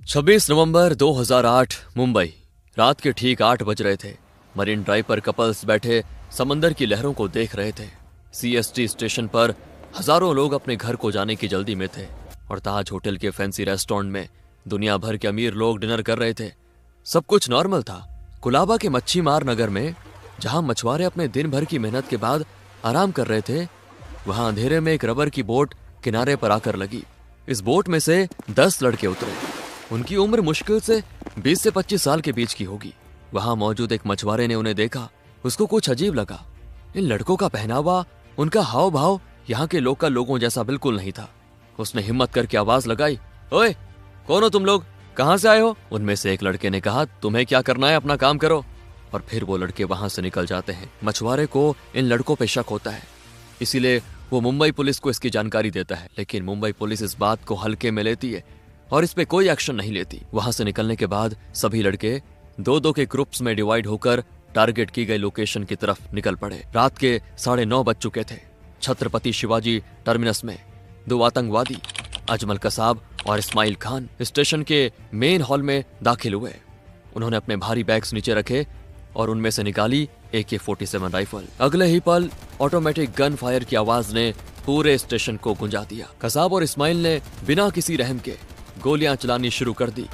26 नवंबर 2008 मुंबई। रात के ठीक 8 बज रहे थे। मरीन ड्राइव पर कपल्स बैठे समंदर की लहरों को देख रहे थे। सीएसटी स्टेशन पर हजारों लोग अपने घर को जाने की जल्दी में थे और ताज होटल के फैंसी रेस्टोरेंट में दुनिया भर के अमीर लोग डिनर कर रहे थे। सब कुछ नॉर्मल था। कुलाबा के मच्छी मार नगर में, जहां मछुआरे अपने दिन भर की मेहनत के बाद आराम कर रहे थे, वहां अंधेरे में एक रबर की बोट किनारे पर आकर लगी। इस बोट में से 10 लड़के उतरे। उनकी उम्र मुश्किल से 20 से 25 साल के बीच की होगी। वहां मौजूद एक मछुआरे ने उन्हें देखा। उसको कुछ अजीब लगा। इन लड़कों का पहनावा, उनका हाव भाव यहाँ के लोकल लोगों जैसा बिल्कुल नहीं था। उसने हिम्मत करके आवाज लगाई, ओए, कौन हो तुम लोग? कहां से आए हो? उनमें से एक लड़के ने कहा, तुम्हें क्या करना है, अपना काम करो। और फिर वो लड़के वहां से निकल जाते हैं। मछुआरे को इन लड़कों पे शक होता है, इसीलिए वो मुंबई पुलिस को इसकी जानकारी देता है। लेकिन मुंबई पुलिस इस बात को हल्के में लेती है और इस पे कोई एक्शन नहीं लेती। वहां से निकलने के बाद सभी लड़के 2-2 के ग्रुप्स में डिवाइड होकर टारगेट की गई लोकेशन की तरफ निकल पड़े। रात के 9:30 बज चुके थे। छत्रपति शिवाजी टर्मिनस में 2 आतंकवादी, अजमल कसाब और इस्माइल खान, स्टेशन के मेन हॉल में दाखिल हुए। उन्होंने अपने भारी बैग्स नीचे रखे और उनमें से निकाली AK-47 राइफल। अगले ही पल ऑटोमेटिक गन फायर की आवाज ने पूरे स्टेशन को गुंजा दिया। कसाब और इस्माइल ने बिना किसी रहम के गोलियां चलानी शुरू कर दी।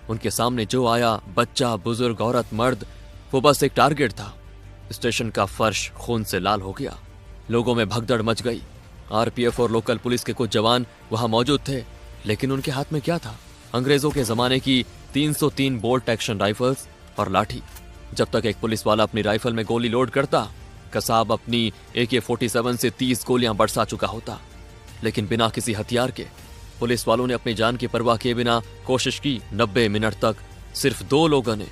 उनके सामने जो आया, बच्चा, बुजुर्ग, औरत, मर्द, वो बस एक टारगेट था। स्टेशन का फर्श खून से लाल हो गया। लोगों में भगदड़ मच गई। आरपीएफ और लोकल पुलिस के कुछ जवान वहां मौजूद थे, लेकिन उनके हाथ में क्या था? अंग्रेजों के जमाने की 303 बोल्ट एक्शन राइफल्स और लाठी। जब तक एक पुलिस वाला अपनी राइफल में गोली लोड करता, कसाब अपनी AK-47 से 30 गोलियां बरसा चुका होता। लेकिन बिना किसी हथियार के पुलिस वालों ने अपनी जान की परवाह किए बिना कोशिश की। 90 मिनट तक सिर्फ 2 लोगों ने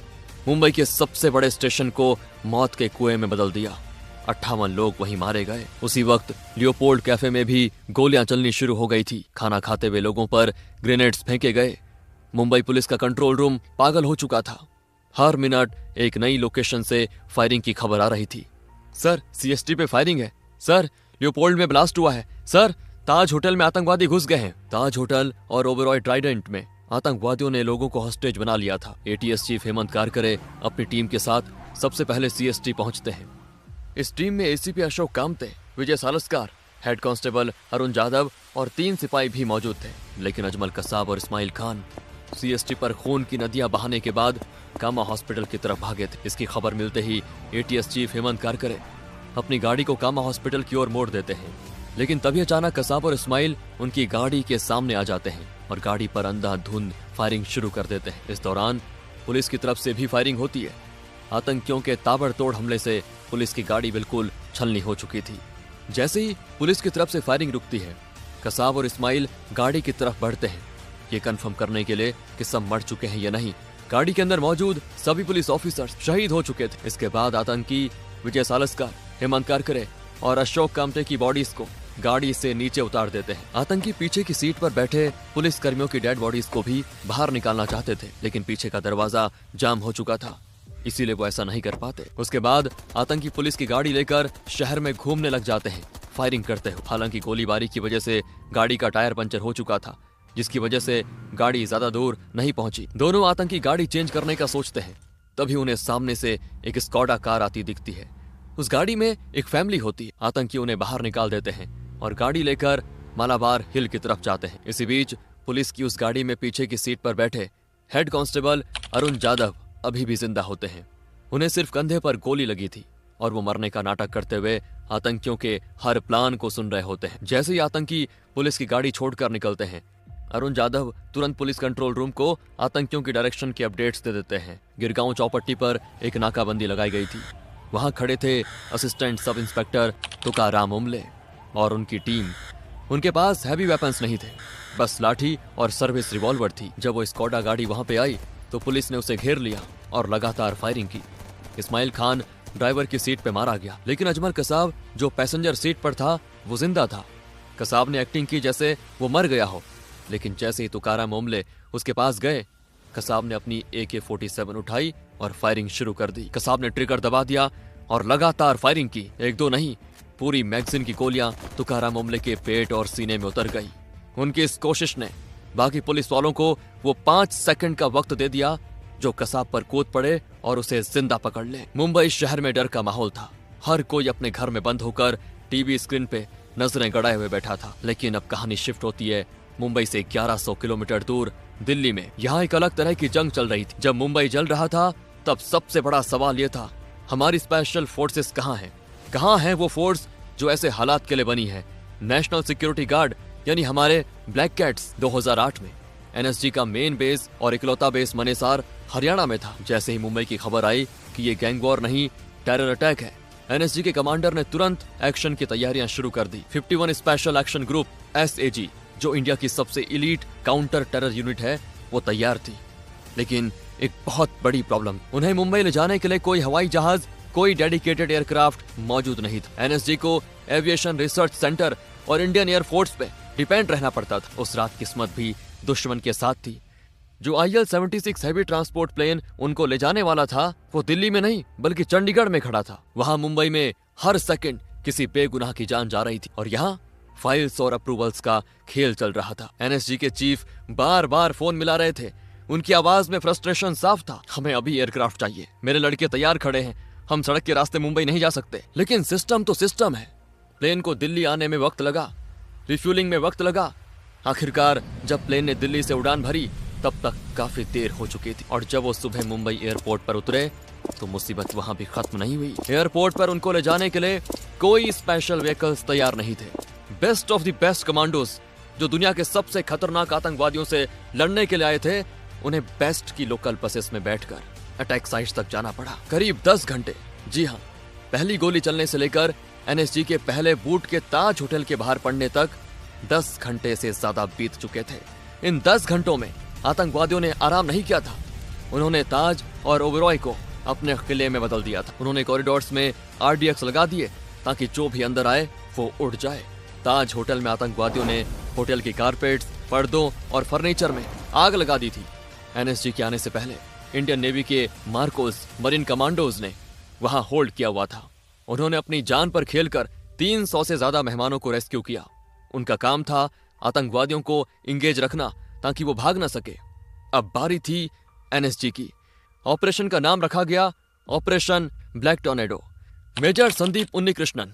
मुंबई के सबसे बड़े स्टेशन को मौत के कुएं में बदल दिया। 58 लोग वहीं मारे गए। उसी वक्त लियोपोल्ड कैफे में भी गोलियां चलनी शुरू हो गई थी। खाना खाते हुए लोगों पर ग्रेनेड्स फेंके गए। मुंबई पुलिस का कंट्रोल रूम पागल हो चुका था। हर मिनट एक नई लोकेशन से फायरिंग की खबर आ रही थी। सर, सीएसटी पे फायरिंग है। सर, लियोपोल्ड में ब्लास्ट हुआ है। सर, ताज होटल में आतंकवादी घुस गए हैं। ताज होटल और ओबेरॉय ट्राइडेंट में आतंकवादियों ने लोगों को हॉस्टेज बना लिया था। एटीएस चीफ हेमंत कारकरे अपनी टीम के साथ सबसे पहले सीएसटी पहुंचते हैं। इस टीम में एसीपी अशोक कामते, विजय सालस्कार, हेड कांस्टेबल अरुण जाधव और 3 सिपाही भी मौजूद थे। लेकिन अजमल कसाब और इस्माइल खान सीएसटी पर खून की नदियां बहाने के बाद कामा हॉस्पिटल की तरफ भागे थे। इसकी खबर मिलते ही एटीएस चीफ हेमंत कारकरे अपनी गाड़ी को कामा हॉस्पिटल की ओर मोड़ देते हैं। लेकिन तभी अचानक कसाब और इस्माइल उनकी गाड़ी के सामने आ जाते हैं और गाड़ी पर अंधाधुंध फायरिंग शुरू कर देते हैं। इस दौरान पुलिस की तरफ से भी फायरिंग होती है। आतंकियों के ताबड़तोड़ हमले से पुलिस की गाड़ी बिल्कुल छलनी हो चुकी थी। जैसे ही पुलिस की तरफ से फायरिंग रुकती है, कसाब और इस्माइल गाड़ी की तरफ बढ़ते हैं, ये कंफर्म करने के लिए कि सब मर चुके हैं या नहीं। गाड़ी के अंदर मौजूद सभी पुलिस ऑफिसर्स शहीद हो चुके थे। इसके बाद आतंकी विजय सालस्कर, हेमंत कारकरे और अशोक कामते की बॉडीज को गाड़ी से नीचे उतार देते हैं। आतंकी पीछे की सीट पर बैठे पुलिस कर्मियों की डेड बॉडीज को भी बाहर निकालना चाहते थे, लेकिन पीछे का दरवाजा जाम हो चुका था, इसीलिए वो ऐसा नहीं कर पाते। उसके बाद आतंकी पुलिस की गाड़ी लेकर शहर में घूमने लग जाते हैं, फायरिंग करते हुए। हालांकि गोलीबारी की वजह से गाड़ी का टायर पंचर हो चुका था, जिसकी वजह से गाड़ी ज्यादा दूर नहीं पहुंची। दोनों आतंकी गाड़ी चेंज करने का सोचते हैं, तभी उन्हें सामने से एक स्कॉडा कार आती दिखती है। उस गाड़ी में एक फैमिली होती है। आतंकी उन्हें बाहर निकाल देते हैं और गाड़ी लेकर मालाबार हिल की तरफ जाते हैं। इसी बीच पुलिस की उस गाड़ी में पीछे की सीट पर बैठे हेड कांस्टेबल अरुण जाधव अभी भी जिंदा होते हैं। उन्हें सिर्फ कंधे पर गोली लगी थी और वो मरने का नाटक करते हुए आतंकियों के हर प्लान को सुन रहे होते हैं। जैसे ही आतंकी पुलिस की गाड़ी छोड़कर निकलते हैं, अरुण जाधव तुरंत पुलिस कंट्रोल रूम को आतंकियों की डायरेक्शन की अपडेट्स दे देते हैं। गिरगांव चौपट्टी पर एक नाकाबंदी लगाई गई थी। वहां खड़े थे असिस्टेंट सब इंस्पेक्टर तुकाराम उमले और उनकी टीम। उनके पास हैवी वेपन्स नहीं थे, बस लाठी और सर्विस रिवॉल्वर थी। जब वो स्कॉडा गाड़ी वहां पे आई तो पुलिस ने उसे घेर लिया और लगातार फायरिंग की। इस्माइल खान ड्राइवर की सीट पे मारा गया, लेकिन अजमल कसाब जो पैसेंजर सीट पर था वो जिंदा था। कसाब ने एक्टिंग की जैसे वो मर गया हो, लेकिन जैसे ही तुकाराम उमले उसके पास गए, कसाब ने अपनी AK-47 उठाई और फायरिंग शुरू कर दी। कसाब ने ट्रिगर दबा दिया और लगातार फायरिंग की। 1-2 नहीं, पूरी मैगजीन की गोलियां तुकाराम उमले के पेट और सीने में उतर गई। उनकी इस कोशिश ने बाकी पुलिस वालों को वो 5 सेकंड का वक्त दे दिया जो कसाब पर कूद पड़े और उसे जिंदा पकड़ ले। मुंबई शहर में डर का माहौल था। हर कोई अपने घर में बंद होकर टीवी स्क्रीन पे नजरें गड़ाए हुए बैठा था। लेकिन अब कहानी शिफ्ट होती है मुंबई से 1100 किलोमीटर दूर दिल्ली में। यहाँ एक अलग तरह की जंग चल रही थी। जब मुंबई जल रहा था तब सबसे बड़ा सवाल ये था, हमारी स्पेशल फोर्सेस कहाँ हैं? कहाँ है वो फोर्स जो ऐसे हालात के लिए बनी है? नेशनल सिक्योरिटी गार्ड यानी हमारे ब्लैक कैट्स। 2008 में एनएसजी का मेन बेस और इकलौता बेस मनेसार हरियाणा में था। जैसे ही मुंबई की खबर आई कि ये गैंग वॉर नहीं टेरर अटैक है, एनएसजी के कमांडर ने तुरंत एक्शन की तैयारियां शुरू कर दी। 51 स्पेशल एक्शन ग्रुप SAG, जो इंडिया की सबसे इलीट काउंटर टेरर यूनिट है, वो तैयार थी। लेकिन एक बहुत बड़ी प्रॉब्लम, उन्हें मुंबई ले जाने के लिए कोई हवाई जहाज, कोई डेडिकेटेड एयरक्राफ्ट मौजूद नहीं था। एनएसजी को एविएशन रिसर्च सेंटर और इंडियन एयरफोर्स पे डिपेंड रहना पड़ता था। उस रात किस्मत भी दुश्मन के साथ थी। जो IL-76 हैवी ट्रांसपोर्ट प्लेन उनको ले जाने वाला था वो दिल्ली में नहीं बल्कि चंडीगढ़ में खड़ा था। वहां मुंबई में हर सेकंड किसी बेगुनाह की जान जा रही थी और यहाँ फाइल्स और अप्रूवल्स का खेल चल रहा था। एनएसजी के चीफ बार बार फोन मिला रहे थे। उनकी आवाज में फ्रस्ट्रेशन साफ था। हमें अभी एयरक्राफ्ट चाहिए, मेरे लड़के तैयार खड़े हैं, हम सड़क के रास्ते मुंबई नहीं जा सकते। लेकिन सिस्टम तो सिस्टम है। प्लेन को दिल्ली आने में वक्त लगा, रिफ्यूलिंग में वक्त लगा। आखिरकार जब प्लेन ने दिल्ली से उड़ान भरी तब तक काफी देर हो चुकी थी और जब वो सुबह मुंबई एयरपोर्ट पर उतरे तो मुसीबत वहां भी खत्म नहीं हुई। एयरपोर्ट पर उनको ले जाने के लिए कोई स्पेशल व्हीकल्स तैयार नहीं थे। Best of the best commandos जो दुनिया के सबसे खतरनाक आतंकवादियों से लड़ने के लिए आए थे, उन्हें बेस्ट की लोकल बसेस में बैठकर अटैक साइट्स तक जाना पड़ा। करीब 10 घंटे, जी हाँ, पहली गोली चलने से लेकर एनएसजी के पहले बूट के ताज होटल के बाहर पड़ने तक 10 घंटे से ज्यादा बीत चुके थे। इन 10 घंटों में आतंकवादियों ने आराम नहीं किया था। उन्होंने ताज और ओबेरॉय को अपने किले में बदल दिया था। उन्होंने कॉरिडोर्स में RDX लगा दिए ताकि जो भी अंदर आए वो उड़ जाए। ताज होटल में आतंकवादियों ने होटल की कारपेट्स, पर्दों और फर्नीचर में आग लगा दी थी। एनएसजी के आने से पहले इंडियन नेवी के मार्कोस मरीन कमांडोज ने वहां होल्ड किया हुआ था। उन्होंने अपनी जान पर खेलकर 300 से ज्यादा मेहमानों को रेस्क्यू किया। उनका काम था आतंकवादियों को इंगेज रखना ताकि वो भाग न सके। अब बारी थी एनएसजी की। ऑपरेशन का नाम रखा गया operation black tornado. Major Sandeep Unnikrishnan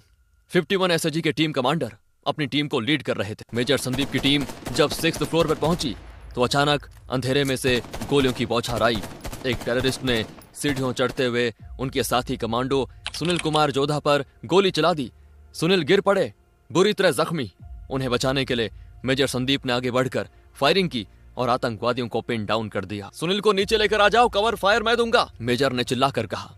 51 SAG के टीम कमांडर अपनी टीम को लीड कर रहे थे। मेजर संदीप की टीम जब 6th फ्लोर पर पहुंची तो अचानक अंधेरे में से गोलियों की बौछार आई। एक टेररिस्ट ने सीढ़ियों चढ़ते हुए उनके साथी कमांडो सुनील कुमार जोधा पर गोली चला दी। सुनील गिर पड़े, बुरी तरह जख्मी। उन्हें बचाने के लिए मेजर संदीप ने आगे बढ़कर फायरिंग की और आतंकवादियों को पिन डाउन कर दिया। सुनील को नीचे लेकर आ जाओ, कवर फायर मैं दूंगा, मेजर ने चिल्लाकर कहा।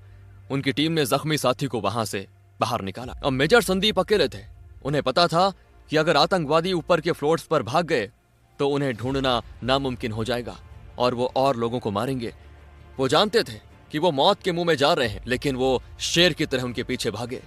उनकी टीम ने जख्मी साथी को वहां से बाहर निकाला। अब मेजर संदीप अकेले थे। उन्हें पता था कि अगर आतंकवादी ऊपर के फ्लोर्स पर भाग गए तो उन्हें ढूंढना नामुमकिन हो जाएगा और वो और लोगों को मारेंगे। वो जानते थे कि वो मौत के मुंह में जा रहे हैं, लेकिन वो शेर की तरह उनके पीछे भागे।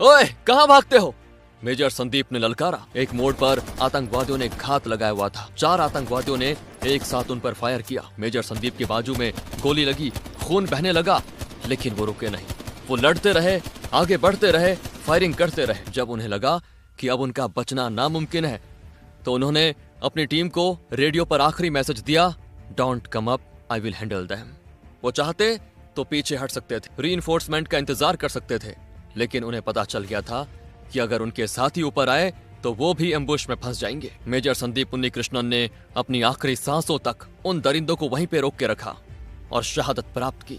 ओए, कहां भागते हो? मेजर संदीप ने ललकारा। एक मोड़ पर आतंकवादियों ने घात लगाया हुआ था। 4 आतंकवादियों ने एक साथ उन पर फायर किया। मेजर संदीप के बाजू में गोली लगी, खून बहने लगा, लेकिन वो रुके नहीं। वो लड़ते रहे, आगे बढ़ते रहे, फायरिंग करते रहे। जब उन्हें लगा कि अब उनका बचना नामुमकिन है तो उन्होंने अपनी टीम को रेडियो पर आखिरी मैसेज दिया, don't come up, I will handle them. वो चाहते तो पीछे हट सकते थे, रीइंफोर्समेंट का इंतजार कर सकते थे, लेकिन उन्हें पता चल गया था कि अगर उनके साथी ऊपर आए तो वो भी एम्बुश में फंस जाएंगे। मेजर संदीप उन्नीकृष्णन ने अपनी आखिरी सांसों तक उन दरिंदों को वहीं पे रोक के रखा और शहादत प्राप्त की।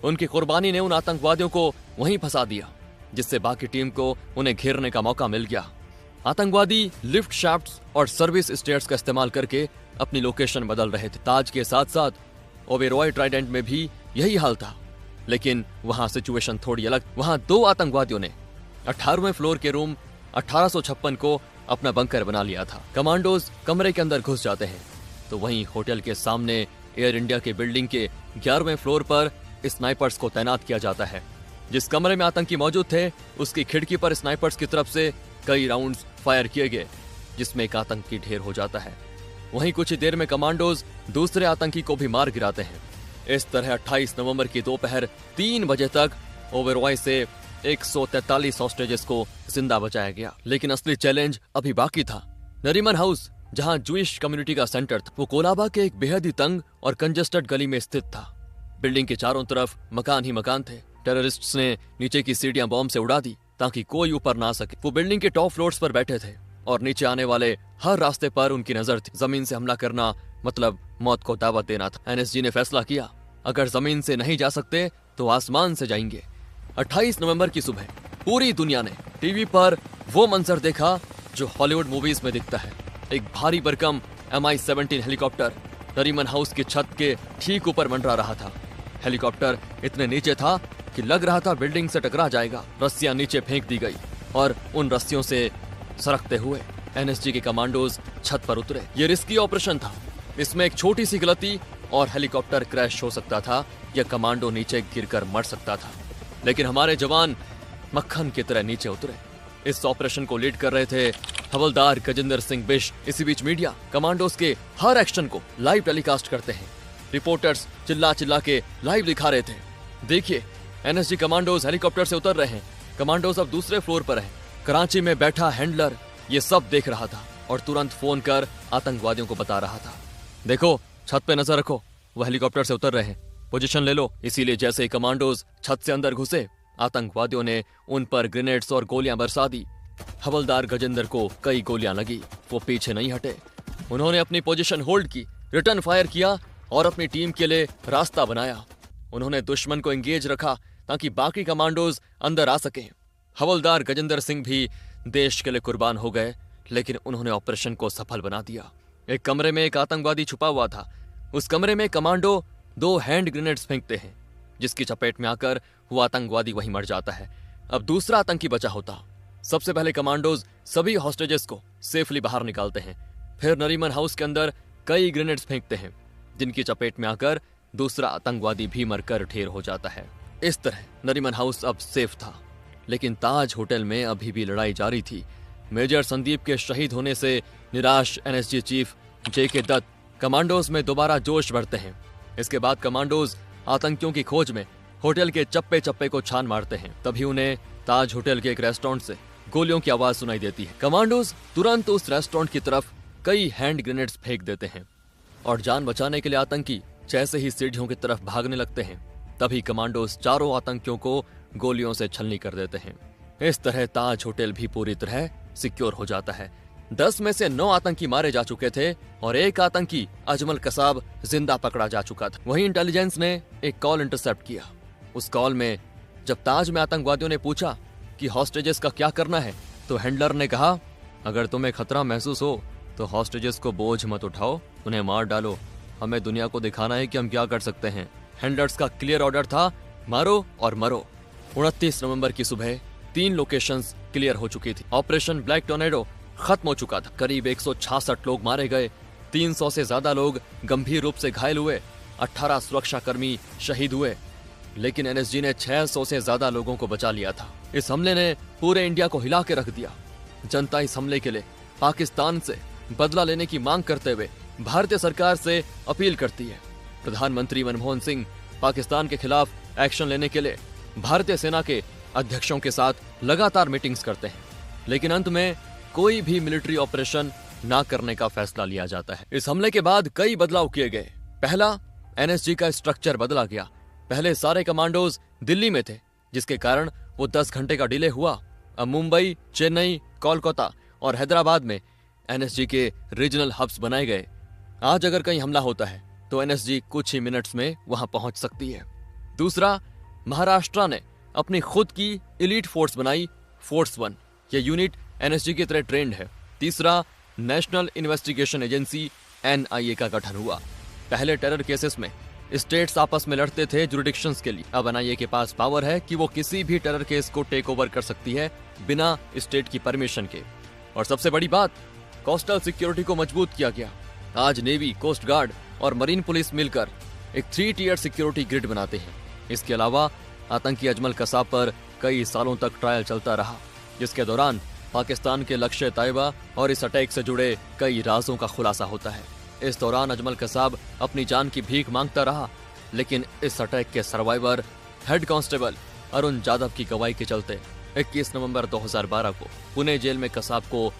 उनकी कुर्बानी ने उन आतंकवादियों को वहीं फंसा दिया, जिससे बाकी टीम को उन्हें घेरने का मौका मिल गया। आतंकवादी लिफ्ट शाफ्ट्स और सर्विस स्टेयर्स का इस्तेमाल करके अपनी लोकेशन बदल रहे थे। ताज के साथ साथ ओबेरॉय ट्राइडेंट में भी यही हाल था, लेकिन वहां सिचुएशन थोड़ी अलग। वहां 2 आतंकवादियों ने 18वें फ्लोर के रूम 1856 को अपना बंकर बना लिया था। कमांडोज कमरे के अंदर घुस जाते हैं तो वहीं होटल के सामने एयर इंडिया के बिल्डिंग के 11वें फ्लोर पर स्नाइपर्स को तैनात किया जाता है। जिस कमरे में आतंकी मौजूद थे उसकी खिड़की पर स्नाइपर्स की तरफ से कई राउंड्स फायर किए गए, जिसमें एक आतंकी ढेर हो जाता है। वहीं कुछ ही देर में कमांडोज दूसरे आतंकी को भी मार गिराते हैं। इस तरह 28 नवंबर की दोपहर 3 बजे तक ओबेरॉय से 143 हॉस्टेजेस को जिंदा बचाया गया। लेकिन असली चैलेंज अभी बाकी था। नरीमन हाउस जहां जूइश कम्युनिटी का सेंटर था, वो कोलाबा के एक बेहद ही तंग और कंजेस्टेड गली में स्थित था। बिल्डिंग के चारों तरफ मकान ही मकान थे। टेररिस्ट्स ने नीचे की सीढ़ियां बॉम्ब से उड़ा दी ताकि कोई ऊपर ना आ सके। वो बिल्डिंग के टॉप फ्लोर्स पर बैठे थे और नीचे आने वाले हर रास्ते पर उनकी नजर थी। जमीन से हमला करना मतलब मौत को दावत देना था। एनएसजी ने फैसला किया, अगर जमीन से नहीं जा सकते तो आसमान से जाएंगे। 28 नवंबर की सुबह पूरी दुनिया ने टीवी पर वो मंजर देखा जो हॉलीवुड मूवीज में दिखता है। एक भारी भरकम MI-17 हेलीकॉप्टर नरीमन हाउस की छत के ठीक ऊपर मंडरा रहा था। हेलीकॉप्टर इतने नीचे था कि लग रहा था बिल्डिंग से टकरा जाएगा। रस्सियां नीचे फेंक दी गई और उन रस्सियों से सरकते हुए एनएसजी के कमांडोज छत पर उतरे। ये रिस्की ऑपरेशन था। इसमें एक छोटी सी गलती और हेलीकॉप्टर क्रैश हो सकता था या कमांडो नीचे गिरकर मर सकता था। लेकिन हमारे जवान मक्खन की तरह नीचे उतरे। इस ऑपरेशन को लीड कर रहे थे हवलदार गजेंद्र सिंह बिश। इसी बीच मीडिया कमांडोज के हर एक्शन को लाइव टेलीकास्ट करते हैं। रिपोर्टर्स चिल्ला चिल्ला के लाइव दिखा रहे थे, देखिए एनएसजी कमांडोज हेलीकॉप्टर से उतर रहे हैं, कमांडोज अब दूसरे फ्लोर पर हैं। कराची में बैठा हैंडलर ये सब देख रहा था और तुरंत फोन कर आतंकवादियों को बता रहा था, देखो छत पे नजर रखो, वो हेलीकॉप्टर से उतर रहे हैं, पोजीशन ले लो। इसीलिए जैसे ही कमांडोज छत से अंदर घुसे, आतंकवादियों ने उन पर ग्रेनेड्स और गोलियां बरसा दी। हवलदार गजेंद्र को कई गोलियां लगी, वो पीछे नहीं हटे। उन्होंने अपनी पोजीशन होल्ड की, रिटर्न फायर किया और अपनी टीम के लिए रास्ता बनाया। उन्होंने दुश्मन को एंगेज रखा ताकि बाकी कमांडोज अंदर आ सकें। हवलदार गजेंद्र सिंह भी देश के लिए कुर्बान हो गए, लेकिन उन्होंने ऑपरेशन को सफल बना दिया। एक कमरे में एक आतंकवादी छुपा हुआ था। उस कमरे में कमांडो 2 हैंड ग्रेनेड्स फेंकते हैं, जिसकी चपेट में आकर वो आतंकवादी वहीं मर जाता है। अब दूसरा आतंकी बचा होता। सबसे पहले कमांडोज सभी हॉस्टेजेस को सेफली बाहर निकालते हैं। फिर नरीमन हाउस के अंदर कई ग्रेनेड्स फेंकते हैं, जिनकी चपेट में आकर दूसरा आतंकवादी भी मरकर ढेर हो जाता है। इस तरह नरीमन हाउस अब सेफ था, लेकिन ताज होटल में अभी भी लड़ाई जारी थी। मेजर संदीप के शहीद होने से निराश NSG chief JK Dutt commandos में दोबारा जोश भरते हैं। इसके बाद कमांडोज आतंकियों की खोज में होटल के चप्पे चप्पे को छान मारते हैं। तभी उन्हें ताज होटल के एक रेस्टोरेंट से गोलियों की आवाज सुनाई देती है। कमांडोज तुरंत उस रेस्टोरेंट की तरफ कई हैंड ग्रेनेड्स फेंक देते हैं और जान बचाने के लिए आतंकी जैसे ही सीढ़ियों की तरफ भागने लगते हैं, तभी कमांडोज चारों आतंकियों को गोलियों से छलनी कर देते हैं। इस तरह ताज होटल भी पूरी तरह सिक्योर हो जाता है। 10 में से 9 आतंकी मारे जा चुके थे और एक आतंकी अजमल कसाब जिंदा पकड़ा जा चुका था। वहीं इंटेलिजेंस ने एक कॉल इंटरसेप्ट किया। उस कॉल में जब ताज में आतंकवादियों ने पूछा कि हॉस्टेजेस का क्या करना है, तो हैंडलर ने कहा, अगर तुम्हें खतरा महसूस हो तो हॉस्टेजेस को बोझ मत उठाओ, उन्हें मार डालो। हमें दुनिया को दिखाना है कि हम क्या कर सकते हैं। हैंडलर्स का क्लियर ऑर्डर था, मारो और मरो। 29 नवंबर की सुबह 3 लोकेशंस क्लियर हो चुकी थी। ऑपरेशन ब्लैक टॉर्नेडो खत्म हो चुका था। करीब 166 लोग मारे गए, 300 से ज्यादा लोग गंभीर रूप से घायल हुए, 18 सुरक्षाकर्मी शहीद हुए। लेकिन एनएसजी ने 600 से ज्यादा लोगों को बचा लिया था। इस हमले ने पूरे इंडिया को हिला के रख दिया। जनता इस हमले के लिए पाकिस्तान से बदला लेने की मांग करते हुए भारतीय सरकार से अपील करती है। प्रधानमंत्री मनमोहन सिंह पाकिस्तान के खिलाफ एक्शन लेने के लिए भारतीय सेना के अध्यक्षों के साथ लगातार मीटिंग्स करते हैं, लेकिन अंत में कोई भी मिलिट्री ऑपरेशन ना करने का फैसला लिया जाता है। इस हमले के बाद कई बदलाव किए गए। पहला, एनएसजी का स्ट्रक्चर बदला गया। पहले सारे कमांडोज दिल्ली में थे, जिसके कारण वो 10 घंटे का डिले हुआ। अब मुंबई, चेन्नई, कोलकाता और हैदराबाद में एनएसजी के रीजनल हब्स बनाए गए। आज अगर कहीं हमला होता है तो एनएसजी कुछ ही मिनट्स में वहां पहुंच सकती है। दूसरा, महाराष्ट्र ने अपनी खुद की एलीट फोर्स बनाई, फोर्स 1। ये यूनिट एनएसजी की तरह ट्रेंड है। तीसरा, नेशनल इन्वेस्टिगेशन एजेंसी NIA का गठन हुआ। पहले टेरर केसेस में स्टेट्स आपस में लड़ते थे जुरिडिक्शंस के लिए। अब NIA के पास पावर है कि वो किसी भी टेरर केस को टेक ओवर कर सकती है बिना स्टेट की परमिशन के। और सबसे बड़ी बात, कोस्टल सिक्योरिटी को मजबूत किया गया। आज नेवी, कोस्ट गार्ड और मरीन पुलिस मिलकर एक 3 टियर सिक्योरिटी ग्रिड बनाते हैं। इसके अलावा आतंकी अजमल कसाब पर कई सालों तक ट्रायल चलता रहा, जिसके दौरान पाकिस्तान के लक्ष्य तैयबा और इस अटैक से जुड़े कई राजों का खुलासा होता है। इस दौरान अजमल कसाब अपनी जान की भीख मांगता रहा, लेकिन इस अटैक के survivor head constable Arun Jadhav की गवाही के चलते 21 नवंबर 2012 को पुणे जेल में कसाब को